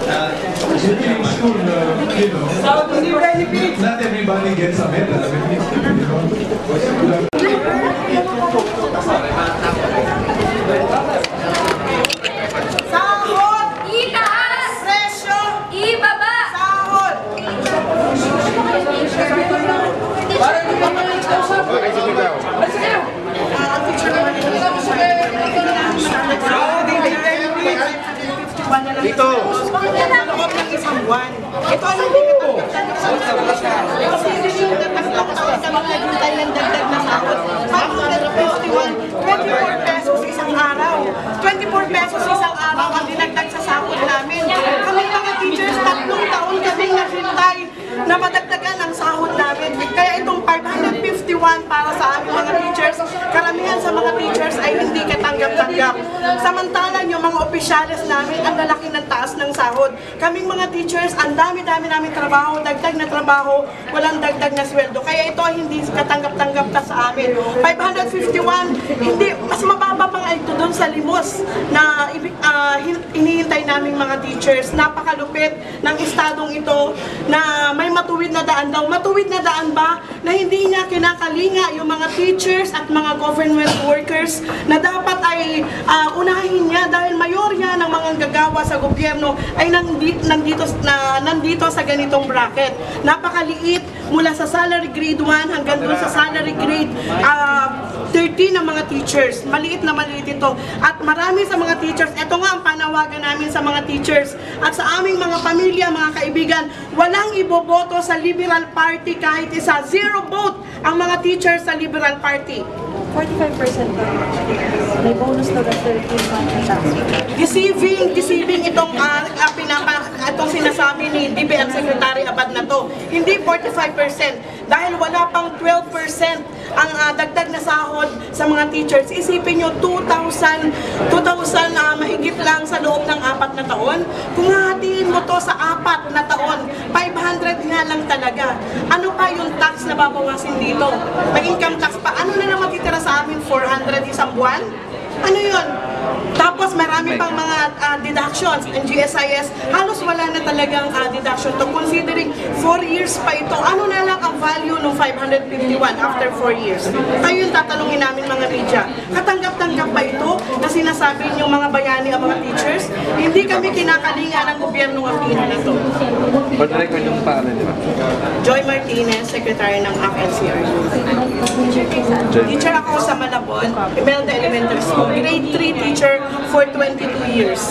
Not everybody gets a medal. Sahod! Itaas! Presyo! Ibaba! Sahod! Dito! Loob ng isang buwan. Ito ang hindi kami naghintay ng dagdag na sahod. 551, 24 pesos isang araw. 24 pesos isang araw ang dinagdag sa sahod namin. Kami mga teachers, 3 taon kaming naghintay na madagdagan ang sahod namin. Kaya itong 551 para sa aming mga teachers, karamihan sa mga teachers ay hindi katanggap-tanggap. Samantalang yung mga opisyalis namin, ang lalaki ng taas ng sahod. Kaming mga teachers, ang dami-dami namin trabaho, dagdag na trabaho, walang dagdag na sweldo. Kaya ito ay hindi katanggap-tanggap na sa amin. 551, hindi, mas mababa pa nga ito doon sa limos na hinihintay naming mga teachers. Napakalupit ng estadong ito na may matuwid na daan daw. Matuwid na daan ba na hindi niya kinakalinga yung mga teachers at mga government workers na dapat ay unahin niya dahil mayorya ng mga gagawa sa gobyerno ay nandito sa ganitong bracket. Napakaliit mula sa salary grade 1 hanggang doon sa salary grade 13 ng mga teachers. Maliit na maliit ito. At marami sa mga teachers, ito nga ang panawagan namin sa mga teachers at sa aming mga pamilya, mga kaibigan, walang iboboto sa Liberal Party kahit isa. 0 vote ang mga teachers sa Liberal Party. 45% pa. May bonus na 13 Deceiving itong itong sinasabi ni DBM Secretary Abad na to. Hindi 45% dahil wala pang 12% ang dagdag na sahod sa mga teachers. Isipin nyo, 2,000 mahigit lang sa loob ng 4 na taon. Kung hatiin mo to sa 4 na taon, 500 nga lang talaga. Ano pa yung tax na babawasin dito? May income tax pa. Ano na naman titira sa amin? 400 isang buwan? Ano yun? Tapos marami pang mga deductions ng GSIS. Halos wala na talagang deduction to. Considering 4 years pa ito, ano na lang ang value ng 551 after 4 years? Kayo yung tatanungin namin mga media. Katanggap-tanggap pa ito na sinasabi yung mga bayani ang mga teachers? Hindi kami kinakalinga ng gobyernong Aquino na to. Pag-direct ko yung pangalan, di ba? Joy Martinez, Secretary ng ACT-CRU. Teacher ako sa Malabon, Imelda Elementary School, grade 3 teacher for 22 years.